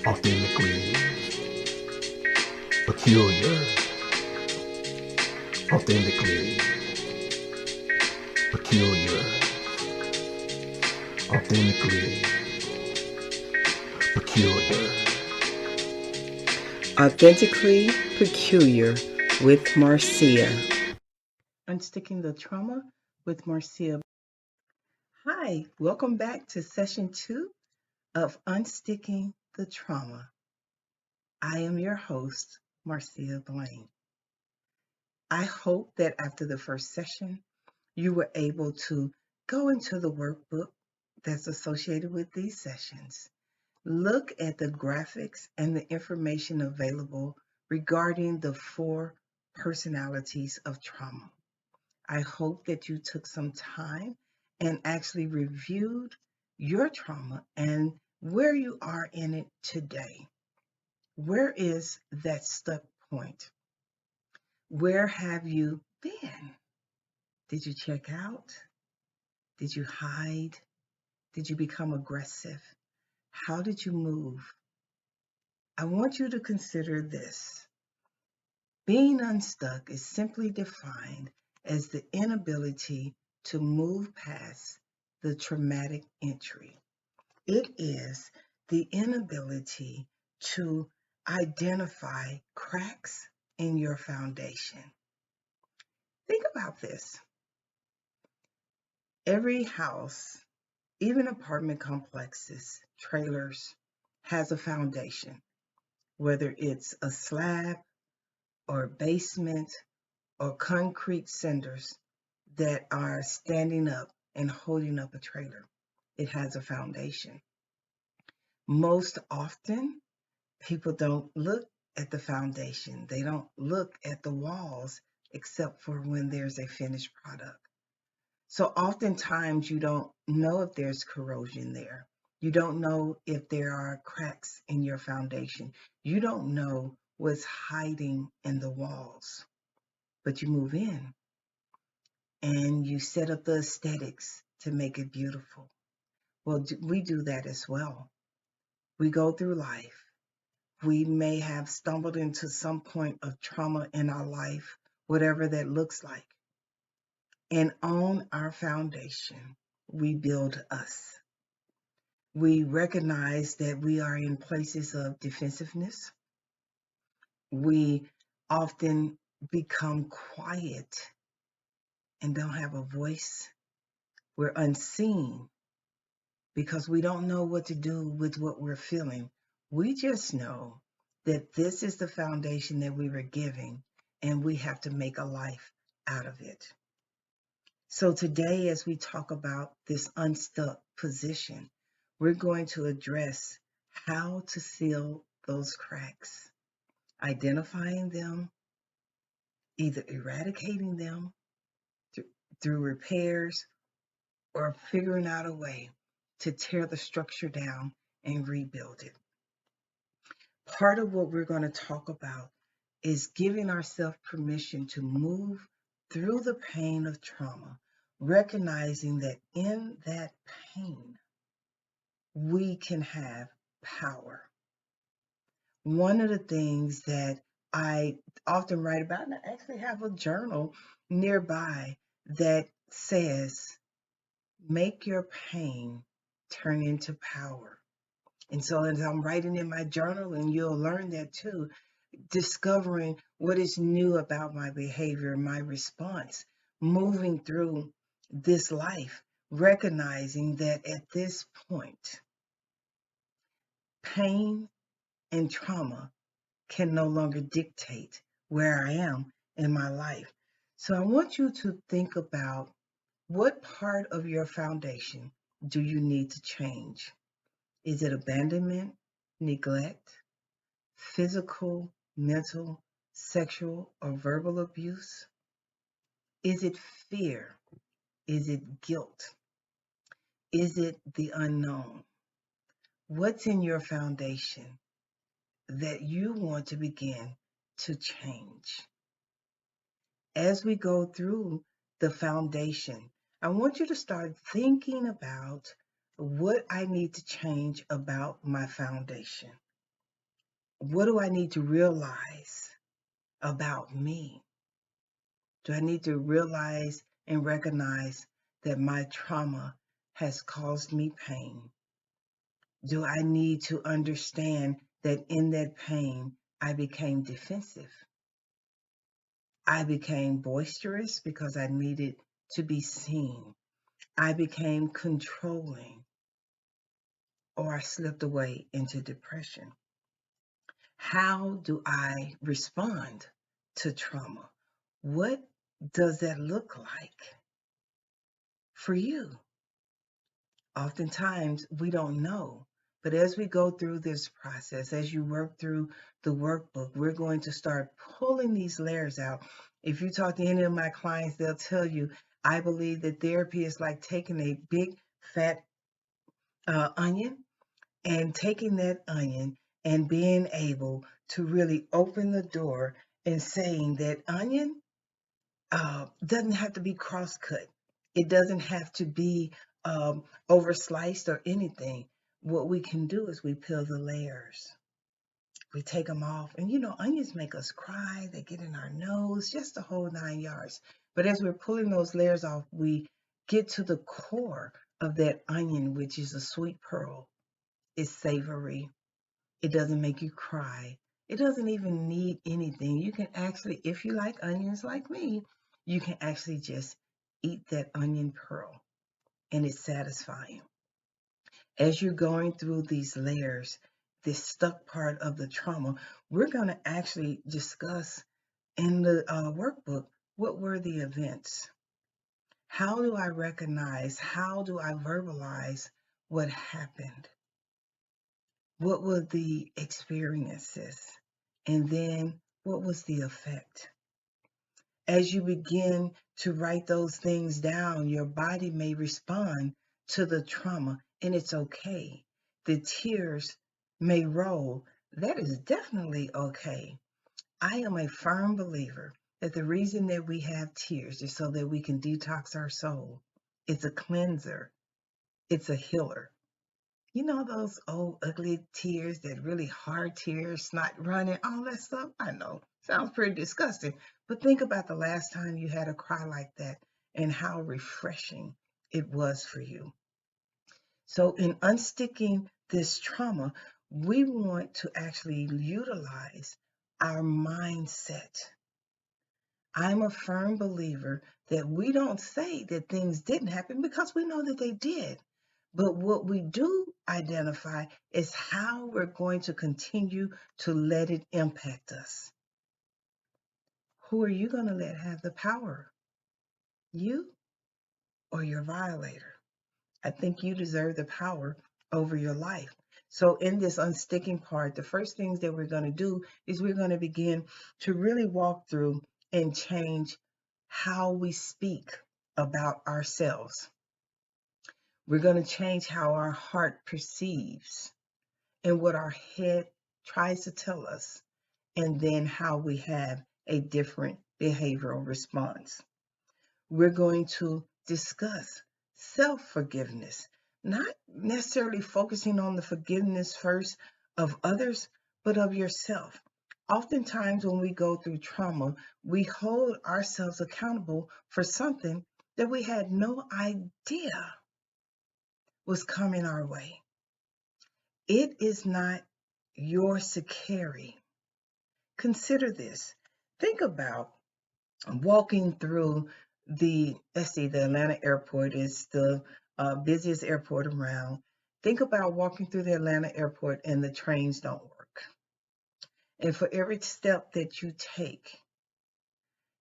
authentically peculiar, authentically peculiar, authentically peculiar. Authentically Peculiar with Marcia. Unsticking the Trauma with Marcia. Hi, welcome back to session 2 of Unsticking the Trauma. I am your host, Marcia Blaine. I hope that after the first session, you were able to go into the workbook that's associated with these sessions. Look at the graphics and the information available regarding the 4 personalities of trauma. I hope that you took some time and actually reviewed your trauma and where you are in it today. Where is that stuck point? Where have you been? Did you check out? Did you hide? Did you become aggressive? How did you move? I want you to consider this. Being unstuck is simply defined as the inability to move past the traumatic entry. It is the inability to identify cracks in your foundation. Think about this. Every house, even apartment complexes, trailers, has a foundation, whether it's a slab or a basement or concrete cinders that are standing up and holding up a trailer. It has a foundation. Most often, people don't look at the foundation. They don't look at the walls except for when there's a finished product. So oftentimes you don't know if there's corrosion there. You don't know if there are cracks in your foundation. You don't know what's hiding in the walls. But you move in and you set up the aesthetics to make it beautiful. Well, we do that as well. We go through life. We may have stumbled into some point of trauma in our life, whatever that looks like. And on our foundation, we build us. We recognize that we are in places of defensiveness. We often become quiet and don't have a voice. We're unseen because we don't know what to do with what we're feeling. We just know that this is the foundation that we were giving, and we have to make a life out of it. So today, as we talk about this unstuck position, we're going to address how to seal those cracks, identifying them, either eradicating them through repairs or figuring out a way to tear the structure down and rebuild it. Part of what we're going to talk about is giving ourselves permission to move through the pain of trauma, recognizing that in that pain, we can have power. One of the things that I often write about, and I actually have a journal nearby that says, make your pain turn into power. And so as I'm writing in my journal, and you'll learn that too, discovering what is new about my behavior, my response, moving through this life, recognizing that at this point, pain and trauma can no longer dictate where I am in my life. So I want you to think about, what part of your foundation do you need to change? Is it abandonment, neglect, physical, mental, sexual, or verbal abuse? Is it fear? Is it guilt? Is it the unknown? What's in your foundation that you want to begin to change? As we go through the foundation, I want you to start thinking about what I need to change about my foundation. What do I need to realize about me? Do I need to realize and recognize that my trauma has caused me pain? Do I need to understand that in that pain, I became defensive? I became boisterous because I needed to be seen. I became controlling, or I slipped away into depression. How do I respond to trauma? What does that look like for you? Oftentimes we don't know. But as we go through this process, as you work through the workbook, we're going to start pulling these layers out. If you talk to any of my clients, they'll tell you, I believe that therapy is like taking a big fat onion and taking that onion and being able to really open the door and saying that onion doesn't have to be cross-cut. It doesn't have to be over-sliced or anything. What we can do is we peel the layers. We take them off. And onions make us cry. They get in our nose, just the whole 9 yards. But as we're pulling those layers off, we get to the core of that onion, which is a sweet pearl. It's savory. It doesn't make you cry. It doesn't even need anything. You can actually, if you like onions like me, you can actually just eat that onion pearl and it's satisfying. As you're going through these layers, this stuck part of the trauma, we're going to actually discuss in the workbook, what were the events? How do I recognize, how do I verbalize what happened? What were the experiences? And then what was the effect? As you begin to write those things down, your body may respond to the trauma, and it's okay. The tears may roll. That is definitely okay. I am a firm believer that the reason that we have tears is so that we can detox our soul. It's a cleanser, it's a healer. You know those old ugly tears, that really hard tears, snot running, all that stuff? I know, sounds pretty disgusting. But think about the last time you had a cry like that and how refreshing it was for you. So in unsticking this trauma, we want to actually utilize our mindset. I'm a firm believer that we don't say that things didn't happen because we know that they did. But what we do identify is how we're going to continue to let it impact us. Who are you going to let have the power? You or your violator? I think you deserve the power over your life. So in this unsticking part, the first things that we're going to do is we're going to begin to really walk through and change how we speak about ourselves. We're going to change how our heart perceives and what our head tries to tell us, and then how we have a different behavioral response. We're going to discuss self-forgiveness, not necessarily focusing on the forgiveness first of others, but of yourself. Oftentimes, when we go through trauma, we hold ourselves accountable for something that we had no idea was coming our way. It is not yours to carry. Consider this. Think about walking through let's see, the Atlanta airport is the busiest airport around. Think about walking through the Atlanta airport and the trains don't work. And for every step that you take,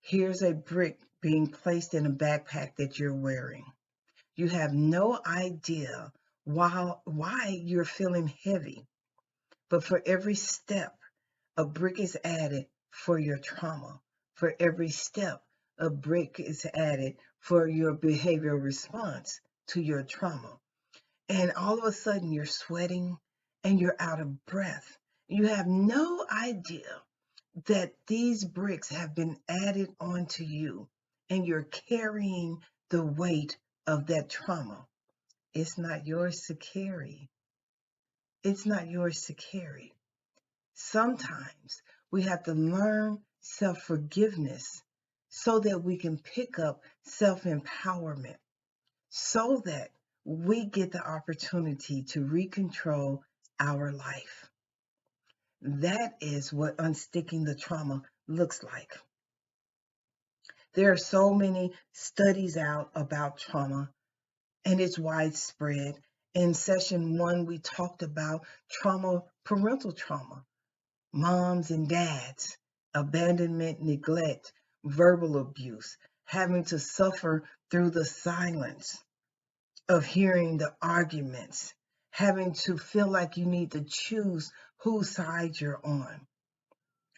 here's a brick being placed in a backpack that you're wearing. You have no idea why you're feeling heavy, but for every step, a brick is added for your trauma. For every step, a brick is added for your behavioral response to your trauma. And all of a sudden, you're sweating and you're out of breath. You have no idea that these bricks have been added onto you and you're carrying the weight of that trauma. It's not yours to carry. It's not yours to carry. Sometimes we have to learn self-forgiveness so that we can pick up self-empowerment, so that we get the opportunity to recontrol our life. That is what unsticking the trauma looks like. There are so many studies out about trauma, and it's widespread. In session 1, we talked about trauma, parental trauma, moms and dads, abandonment, neglect, verbal abuse, having to suffer through the silence of hearing the arguments, having to feel like you need to choose whose side you're on,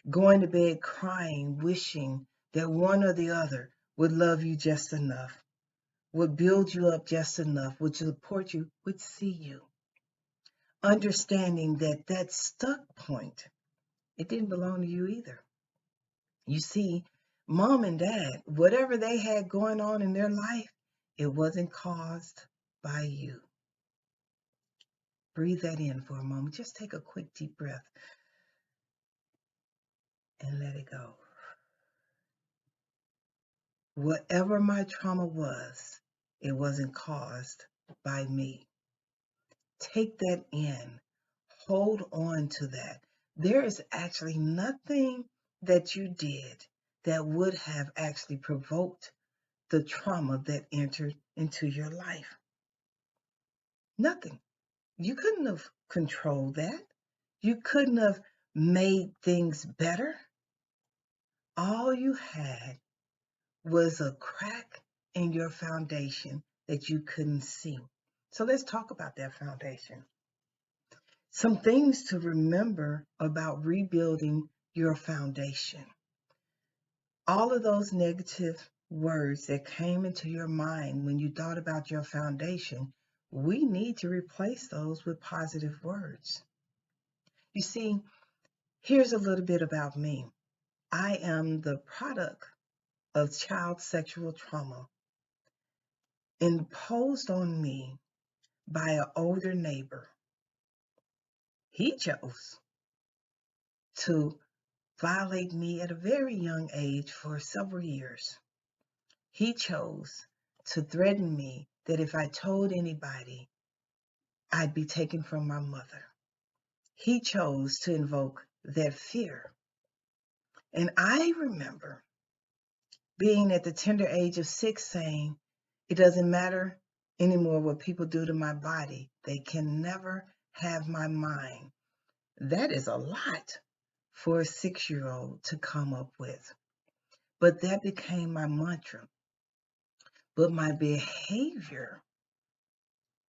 going to bed crying, wishing that one or the other would love you just enough, would build you up just enough, would support you, would see you. Understanding that that stuck point, it didn't belong to you either. You see, mom and dad, whatever they had going on in their life, it wasn't caused by you. Breathe that in for a moment. Just take a quick deep breath and let it go. Whatever my trauma was, it wasn't caused by me. Take that in. Hold on to that. There is actually nothing that you did that would have actually provoked the trauma that entered into your life. Nothing. You couldn't have controlled that. You couldn't have made things better. All you had was a crack in your foundation that you couldn't see. So let's talk about that foundation. Some things to remember about rebuilding your foundation. All of those negative words that came into your mind when you thought about your foundation, we need to replace those with positive words. You see, here's a little bit about me. I am the product of child sexual trauma imposed on me by an older neighbor. He chose to violate me at a very young age for several years. He chose to threaten me that if I told anybody, I'd be taken from my mother. He chose to invoke that fear. And I remember being at the tender age of 6 saying, it doesn't matter anymore what people do to my body. They can never have my mind. That is a lot for a 6-year-old to come up with. But that became my mantra. But my behavior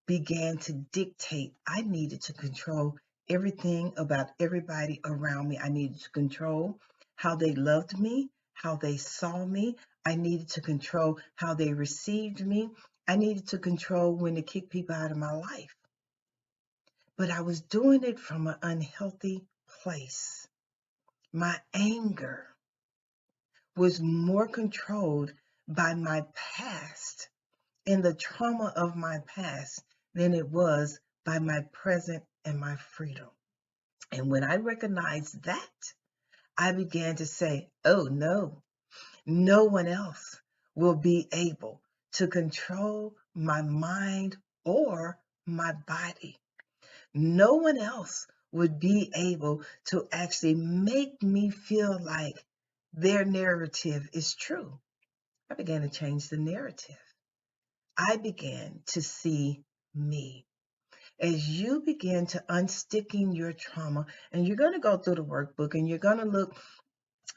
began to dictate. I needed to control everything about everybody around me. I needed to control how they loved me, how they saw me. I needed to control how they received me. I needed to control when to kick people out of my life. But I was doing it from an unhealthy place. My anger was more controlled by my past and the trauma of my past than it was by my present and my freedom. And when I recognized that, I began to say, oh no, no one else will be able to control my mind or my body. No one else would be able to actually make me feel like their narrative is true. I began to change the narrative. I began to see me. As you begin to unsticking your trauma, and you're going to go through the workbook and you're going to look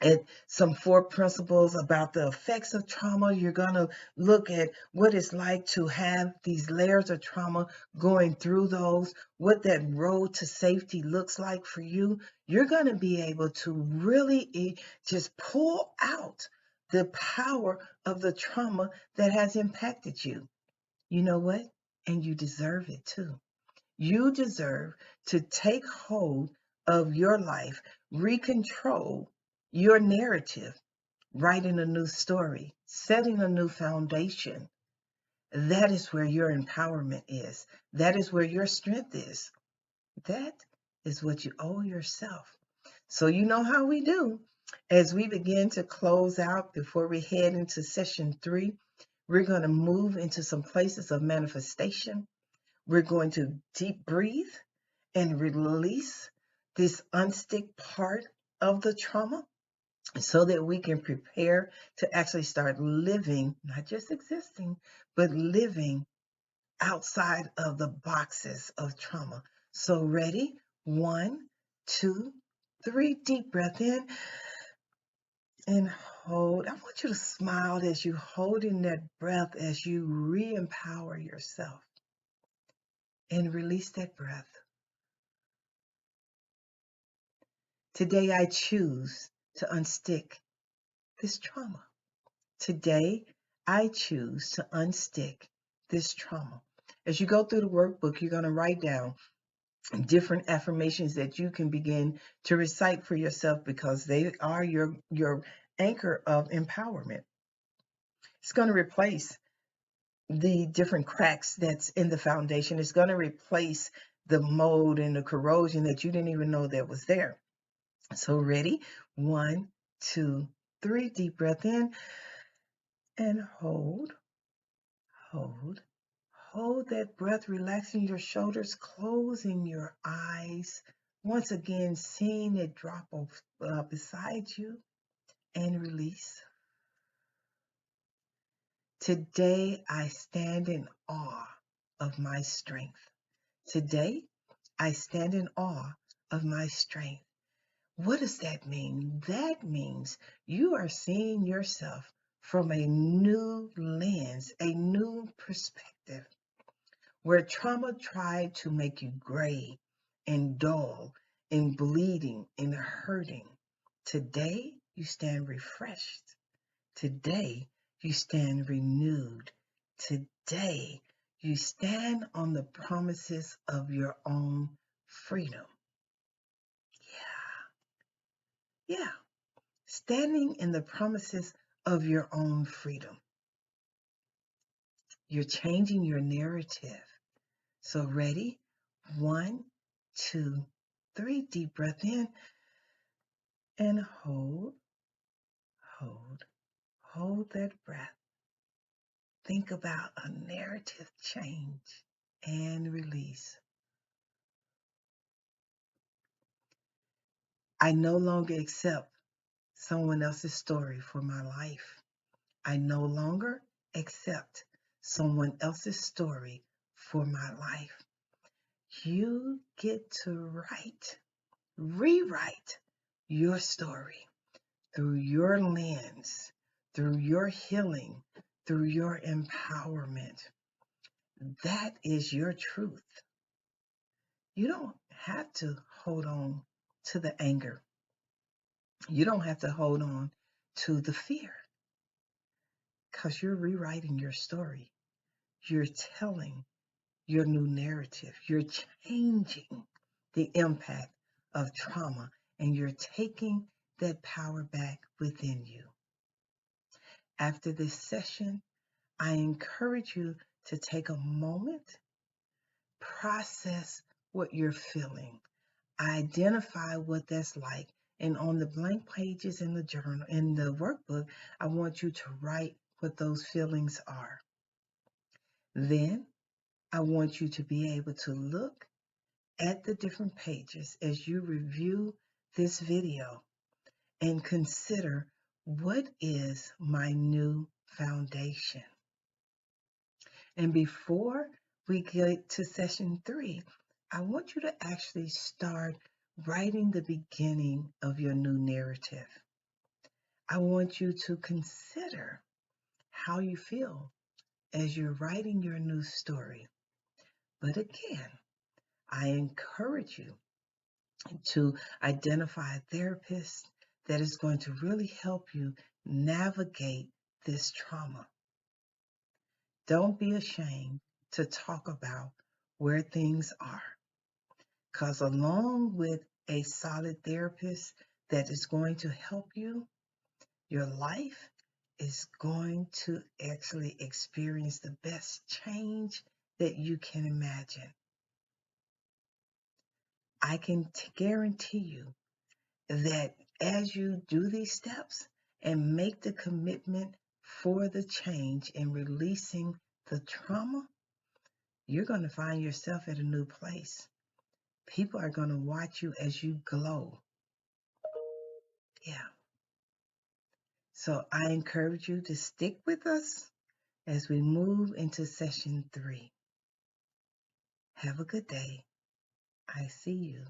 at some 4 principles about the effects of trauma. You're going to look at what it's like to have these layers of trauma, going through those, what that road to safety looks like for you. You're going to be able to really just pull out the power of the trauma that has impacted you. You know what? And you deserve it too. You deserve to take hold of your life, recontrol your narrative, writing a new story, setting a new foundation. That is where your empowerment is. That is where your strength is. That is what you owe yourself. So you know how we do. As we begin to close out before we head into session 3, we're going to move into some places of manifestation. We're going to deep breathe and release this unstick part of the trauma so that we can prepare to actually start living, not just existing, but living outside of the boxes of trauma. So ready? 1, 2, 3. Deep breath in and hold. I want you to smile as you hold in that breath as you re-empower yourself and release that breath. Today I choose to unstick this trauma. Today I choose to unstick this trauma. As you go through the workbook, you're going to write down different affirmations that you can begin to recite for yourself because they are your anchor of empowerment. It's going to replace the different cracks that's in the foundation. It's going to replace the mold and the corrosion that you didn't even know that was there. So ready? 1, 2, 3. Deep breath in and hold, hold. Hold that breath, relaxing your shoulders, closing your eyes. Once again, seeing it drop beside you and release. Today, I stand in awe of my strength. Today, I stand in awe of my strength. What does that mean? That means you are seeing yourself from a new lens, a new perspective. Where trauma tried to make you gray and dull and bleeding and hurting, today you stand refreshed. Today you stand renewed. Today you stand on the promises of your own freedom. Yeah. Standing in the promises of your own freedom. You're changing your narrative. So ready? 1, 2, 3. Deep breath in and hold, hold, hold that breath. Think about a narrative change and release. I no longer accept someone else's story for my life. I no longer accept someone else's story for my life. You get to rewrite your story through your lens, through your healing, through your empowerment. That is your truth. You don't have to hold on to the anger. You don't have to hold on to the fear because you're rewriting your story. You're telling your new narrative. You're changing the impact of trauma and you're taking that power back within you. After this session, I encourage you to take a moment, process what you're feeling, identify what that's like. And on the blank pages in the journal, in the workbook, I want you to write what those feelings are. Then I want you to be able to look at the different pages as you review this video and consider what is my new foundation. And before we get to session 3, I want you to actually start writing the beginning of your new narrative. I want you to consider how you feel as you're writing your new story. But again, I encourage you to identify a therapist that is going to really help you navigate this trauma. Don't be ashamed to talk about where things are, because along with a solid therapist that is going to help you, your life is going to actually experience the best change that you can imagine. I can guarantee you that as you do these steps and make the commitment for the change and releasing the trauma, you're going to find yourself at a new place. People are going to watch you as you glow. Yeah. So I encourage you to stick with us as we move into session 3. Have a good day. I see you.